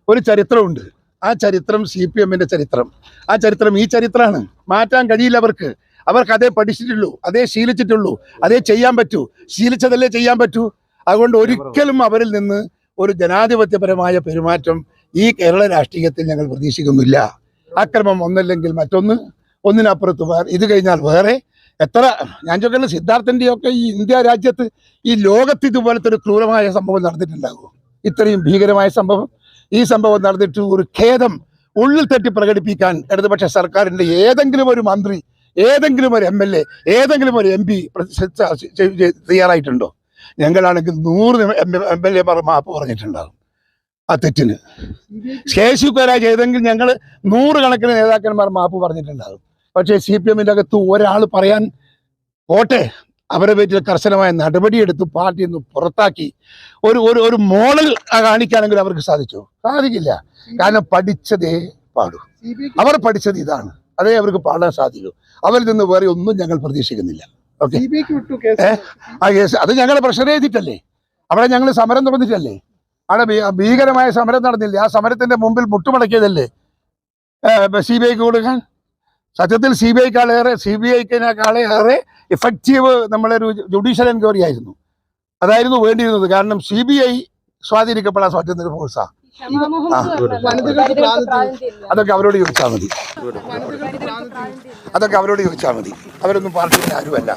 ഒരു ചരിത്രമുണ്ട്. ആ ചരിത്രം CPM-ന്റെ ചരിത്രം. ആ ചരിത്രം ഈ ചരിത്രമാണ്. മാറ്റാൻ കഴിയില്ല അവർക്ക്. അതേ പഠിച്ചിട്ടുള്ളൂ, അതേ ശീലിച്ചിട്ടുള്ളൂ, അതേ ചെയ്യാൻ പറ്റൂ. ശീലിച്ചതല്ലേ ചെയ്യാൻ പറ്റൂ. അതുകൊണ്ട് ഒരിക്കലും അവരിൽ നിന്ന് ഒരു ജനാധിപത്യപരമായ പെരുമാറ്റം ഈ കേരള രാഷ്ട്രീയത്തിൽ ഞങ്ങൾ പ്രതീക്ഷിക്കുന്നില്ല. അക്രമം ഒന്നല്ലെങ്കിൽ മറ്റൊന്ന്, ഒന്നിനപ്പുറത്ത് ഇത് കഴിഞ്ഞാൽ വേറെ. എത്ര ഞാൻ ചോദിക്കുന്ന സിദ്ധാർത്ഥൻ്റെയൊക്കെ ഈ ഇന്ത്യ രാജ്യത്ത്, ഈ ലോകത്ത് ഇതുപോലത്തെ ഒരു ക്രൂരമായ സംഭവം നടന്നിട്ടുണ്ടാകുമോ? ഇത്രയും ഭീകരമായ സംഭവം. ഈ സംഭവം നടന്നിട്ട് ഒരു ഖേദം ഉള്ളിൽ തട്ടി പ്രകടിപ്പിക്കാൻ ഇടതുപക്ഷ സർക്കാരിൻ്റെ ഏതെങ്കിലും ഒരു മന്ത്രി, ഏതെങ്കിലും ഒരു MLA, ഏതെങ്കിലും ഒരു MP തയ്യാറായിട്ടുണ്ടോ? ഞങ്ങളാണെങ്കിൽ 100 MLA-മാർ മാപ്പ് പറഞ്ഞിട്ടുണ്ടാകും ആ തെറ്റിന്. ശേഷിക്കാരാ ചെയ്തെങ്കിൽ ഞങ്ങൾ 100 കണക്കിന് നേതാക്കന്മാർ മാപ്പ് പറഞ്ഞിട്ടുണ്ടാകും. പക്ഷേ CPM-ന്റെ അകത്ത് ഒരാൾ പറയാൻ പോട്ടെ, അവരെ പേരിൽ കർശനമായ നടപടിയെടുത്ത് പാർട്ടിയിൽ നിന്ന് പുറത്താക്കി ഒരു മോഡൽ കാണിക്കാനെങ്കിലും അവർക്ക് സാധിക്കില്ല. കാരണം പഠിച്ചതേ പാടൂ. അവർ പഠിച്ചത് ഇതാണ്, അതേ അവർക്ക് പാടാൻ സാധിക്കൂ. അവരിൽ നിന്ന് വേറെ ഒന്നും ഞങ്ങൾ പ്രതീക്ഷിക്കുന്നില്ല. ഓക്കെ, ആ കേസ് അത് ഞങ്ങൾ പ്രഷർ ചെയ്തിട്ടല്ലേ, അവിടെ ഞങ്ങൾ സമരം തുറന്നിട്ടല്ലേ, അവിടെ ഭീകരമായ സമരം നടന്നില്ലേ? ആ സമരത്തിന്റെ മുമ്പിൽ മുട്ടുമടക്കിയതല്ലേ CBIക്ക് കൊടുക്കാൻ. സത്യത്തിൽ CBIക്കാളേറെ ഇഫക്റ്റീവ് നമ്മളൊരു ജുഡീഷ്യൽ എൻക്വയറി ആയിരുന്നു. അതായിരുന്നു വേണ്ടിയിരുന്നത്. കാരണം CBI സ്വാധീനിക്കപ്പെടാൻ പറ്റുന്നൊരു ഫോഴ്സാ. അതൊക്കെ അവരോട് ചോദിച്ചാൽ മതി. അവരൊന്നും പാർട്ടിയിൽ ആരുമല്ല.